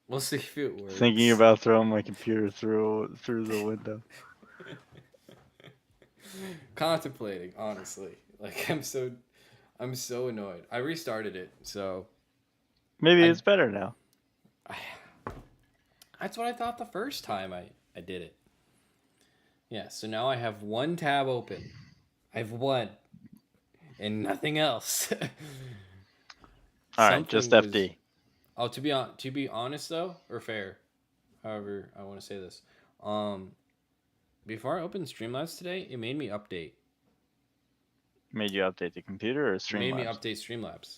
We'll see if it Thinking works. about throwing my computer through the window. Contemplating, honestly. Like I'm so annoyed. I restarted it, so Maybe I, it's better now. I that's what I thought the first time I did it. Yeah, so now I have one tab open. I have one and nothing else. All right, just Something was FD. oh to be honest though, or fair, however I want to say this. Um Before I opened Streamlabs today, it made me update. Made you update the computer or It made me Streamlabs? update Streamlabs.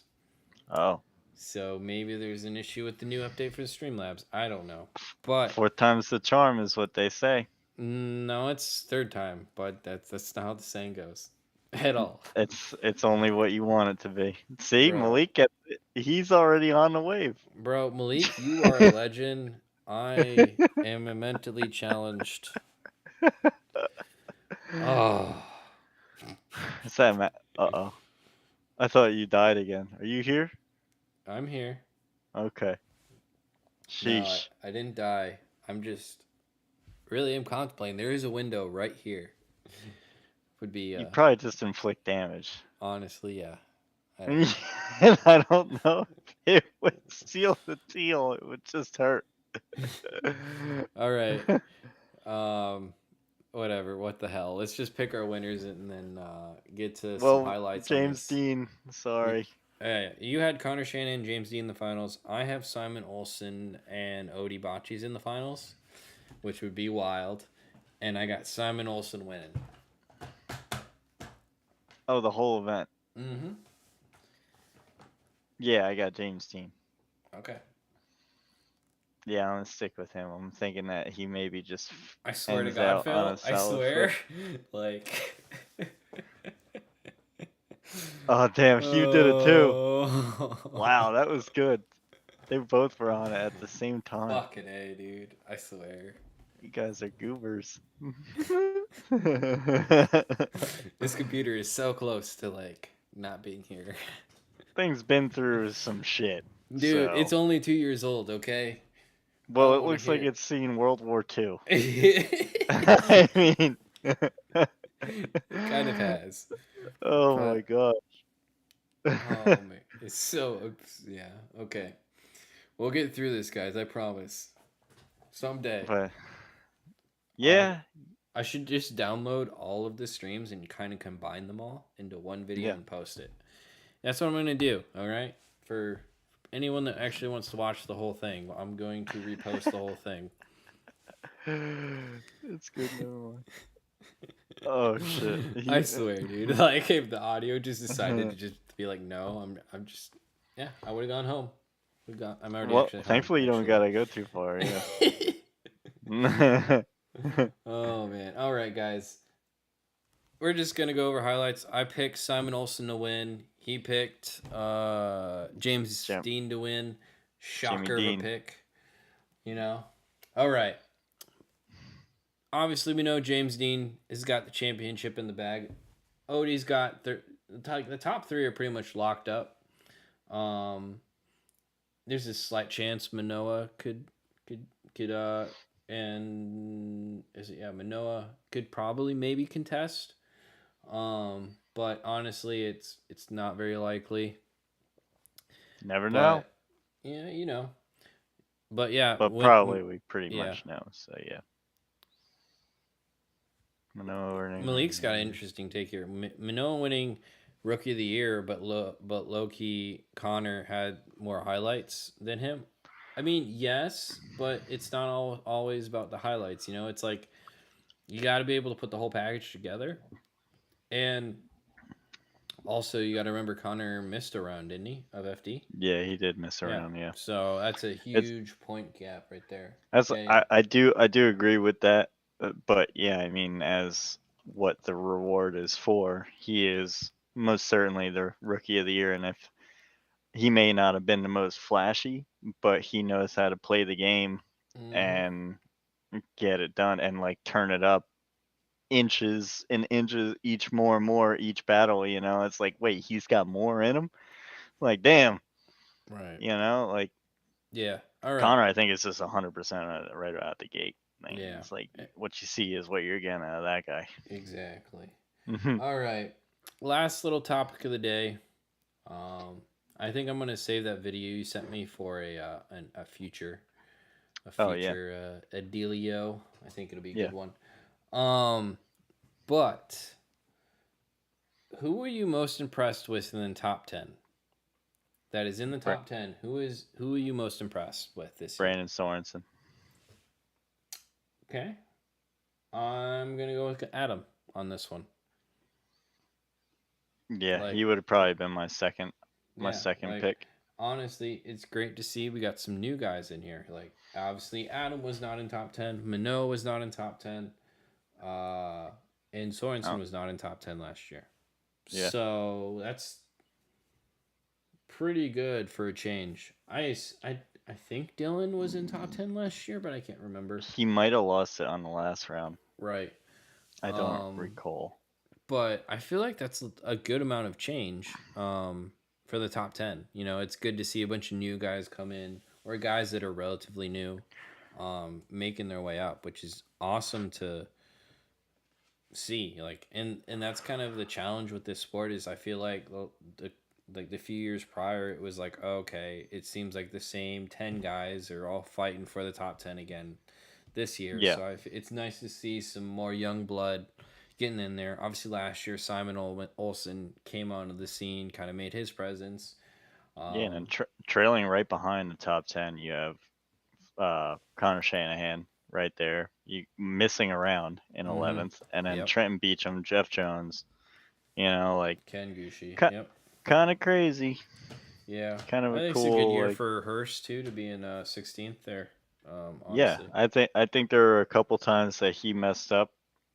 Oh, So maybe there's an issue with the new update for Streamlabs. I don't know. But fourth time's the charm is what they say. no, it's third time, but that's not how the saying goes. At all. It's only what you want it to be. See, Bro. Malik gets it. He's already on the wave. Bro, Malik, you are a legend. I am a mentally challenged. Oh, What's that, Matt? Uh-oh. I thought you died again. Are you here? I'm here. Okay. No, Sheesh. I didn't die. I'm just really am contemplating. There is a window right here. Would be You probably just inflict damage. honestly, yeah. I don't know. And I don't know if it would seal the deal. It would just hurt. All right. Um Whatever. What the hell? Let's just pick our winners and then get to some Well, highlights on James this. Dean, sorry. You had Connor Shannon and James Dean in the finals. I have Simon Olsen and Odie Bocci's in the finals, which would be wild. And I got Simon Olsen winning. Oh, the whole event. Mm-hmm. Yeah, I got James Dean. Okay. Yeah, I'm gonna stick with him. I'm thinking that he maybe just I swear to ends God, out on a Phil. I solid swear. foot. Like. Oh, damn, Hugh did it too. Oh. Wow, that was good. They both were on it at the same time. Fucking A, dude. I swear. You guys are goobers. This computer is so close to, like, not being here. Thing's been through some shit. Dude, it's So, only 2 years old, okay? I well, don't it want to looks like hear it's seen World War II. it. I mean, It kind of has. oh my But, god. oh, man. It's so. Yeah, okay. We'll get through this, guys. I promise. Someday. But Uh, yeah, I should just download all of the streams and kind of combine them all into one video yeah. and post it. That's what I'm going to do, all right? For anyone that actually wants to watch the whole thing, I'm going to repost the whole thing. It's good. Never mind. Oh shit. I swear, dude. Like if the audio just decided to just be like, no, I'm just yeah, I would have gone home. I'm already Well, actually home, thankfully you don't actually. gotta go too far. Yeah. Oh man. All right, guys. We're just gonna go over highlights. I picked Simon Olsen to win. He picked James Jim, Dean to win. Jimmy Shocker of a Dean. pick, you know. All right. Obviously, we know James Dean has got the championship in the bag. Odie's got the top three are pretty much locked up. Um, there's a slight chance Manoa could and is it Manoa could probably maybe contest. But honestly, it's not very likely. Never know. But yeah, you know. But yeah, But probably we pretty yeah, much know. So yeah. Manoa Malik's got an interesting take here. Manoa winning Rookie of the Year, but low key Connor had more highlights than him. I mean, yes, but it's not always about the highlights. You know, it's like you got to be able to put the whole package together, and also you got to remember Connor missed a round, didn't he, of FD? Yeah, he did miss Yeah, around. Yeah. so that's a It's huge point gap right there. As Okay, I do agree with that, but yeah, I mean, as what the reward is for, he is most certainly the rookie of the year, and if he may not have been the most flashy, but he knows how to play the game mm-hmm. and get it done and like turn it up inches and inches each more and more each battle. You know, it's like, wait, he's got more in him. Like, damn, Right. you know, like Yeah, All right. Connor, I think it's just 100% right out the gate. I mean, Yeah. it's like e- what you see is what you're getting out of that guy. Exactly. Hmm. All right. Last little topic of the day. Um, I think I'm gonna save that video you sent me for a future Oh yeah, a dealio. I think it'll be a yeah. good one. Um, but who were you most impressed with in the top 10? That is in the Bra- top 10. Who are you most impressed with this year? Brandon Sorensen. Okay, I'm gonna go with Adam on this one. Yeah, Like, he would have probably been my yeah, second like pick. honestly, it's great to see we got some new guys in here. Like, obviously, Adam was not in top 10. Minot was not in top 10. Uh, and Sorensen Oh, was not in top 10 last year. yeah. So that's pretty good for a change. I think Dylan was in top 10 last year, but I can't remember. He might have lost it on the last round. Right. I don't Um, recall. but I feel like that's a good amount of change for the top 10. You know, it's good to see a bunch of new guys come in or guys that are relatively new making their way up, which is awesome to see. Like, and that's kind of the challenge with this sport is I feel like the like the few years prior it was like, okay, it seems like the same 10 guys are all fighting for the top 10 again this year. Yeah, So it's nice to see some more young blood getting in there. Obviously, last year Simon Olsen came onto the scene, kind of made his presence. yeah, and then Um, trailing right behind the top 10, you have Connor Shanahan right there. You missing around in mm-hmm. 11th, and then Yep. Trenton Beacham, Jeff Jones. You know, like Ken Gucci. ki- Yep. kind of crazy, Yeah. kind of I a think it's a good cool year like. for Hurst too to be in 16th there. Yeah, Honestly. I think there were a couple times that he messed up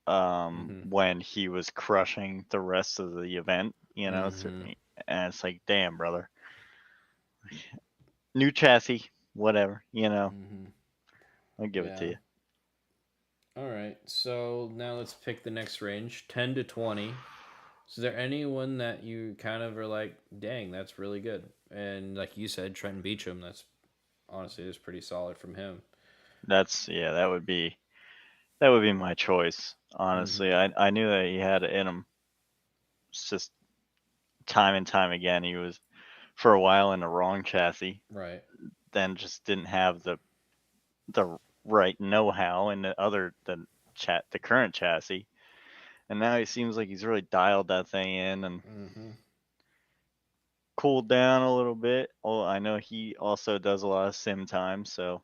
Mm-hmm. when he was crushing the rest of the event, Mm-hmm. and it's like, damn, brother, new chassis, whatever, Mm-hmm. I'll give it to Yeah. you. All right. So now let's pick the next range, 10 to 20. Is there anyone that you kind of are like, dang, that's really good? And like you said, Trenton Beacham, that's honestly is pretty solid from him. Yeah, that would be my choice. Honestly, Mm-hmm. I knew that he had it in him. It's just time and time again, he was for a while in the wrong chassis, Right. then just didn't have the right know-how in the current chassis. And now he seems like he's really dialed that thing in and Mm-hmm. cooled down a little bit. Oh, I know he also does a lot of sim time, so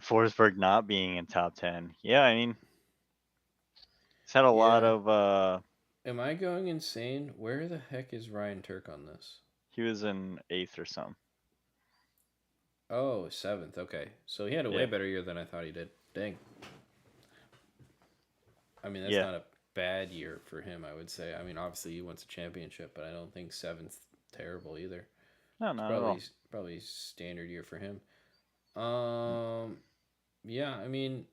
Forsberg not being in top 10. Yeah, I mean, he's had a lot Yeah. of Am I going insane? Where the heck is Ryan Turk on this? he was in 8th or something. Oh, seventh. Okay. So he had a way Yeah. better year than I thought he did. Dang. I mean, that's Yeah. not a bad year for him, I would say. I mean, obviously he wants a championship, but I don't think seventh terrible either. No, It's not at all. probably standard year for him. Um, yeah, I mean,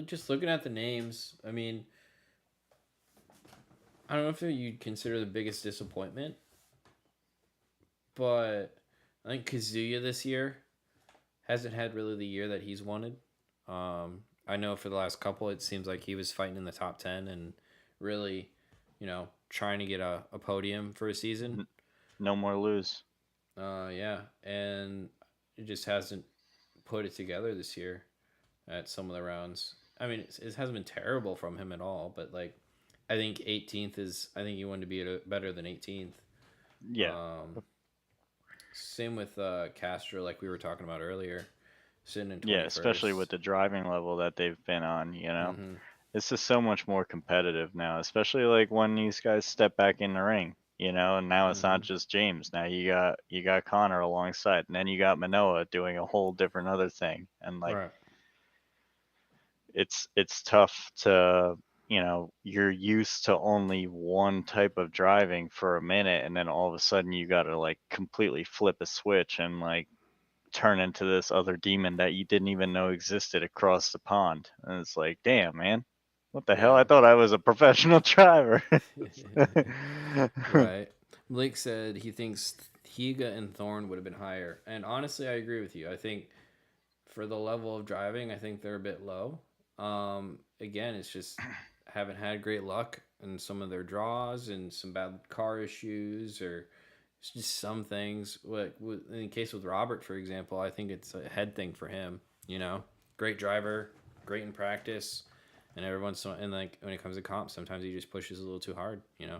just looking at the names, I mean, I don't know if you'd consider the biggest disappointment, but I think Kazuya this year hasn't had really the year that he's wanted. I know for the last couple, it seems like he was fighting in the top 10 and really, trying to get a podium for a season. N- no more lose. Yeah, and it just hasn't put it together this year at some of the rounds. I mean, it hasn't been terrible from him at all, but like, I think 18th is. I think he wanted to be better than 18th. Yeah. Um, Same with Castro, like we were talking about earlier, sitting in Yeah, especially with 21st. the driving level that they've been on. Mm-hmm. It's just so much more competitive now, especially like when these guys step back in the ring, and now it's Mm-hmm. not just James. Now you got Connor alongside, and then you got Manoa doing a whole different other thing. And like Right. it's tough to, you're used to only one type of driving for a minute, and then all of a sudden you got to like completely flip a switch and like turn into this other demon that you didn't even know existed across the pond. And it's like, damn, man, what the hell? I Yeah. thought I was a professional driver. Right. Blake said he thinks Higa and Thorne would have been higher. And honestly, I agree with you. I think for the level of driving, I think they're a bit low. Again, it's just haven't had great luck in some of their draws and some bad car issues or it's just some things. Like in the case with Robert, for example, I think it's a head thing for him. You know, great driver, great in practice, and everyone's so and like when it comes to comps, sometimes he just pushes a little too hard. You know.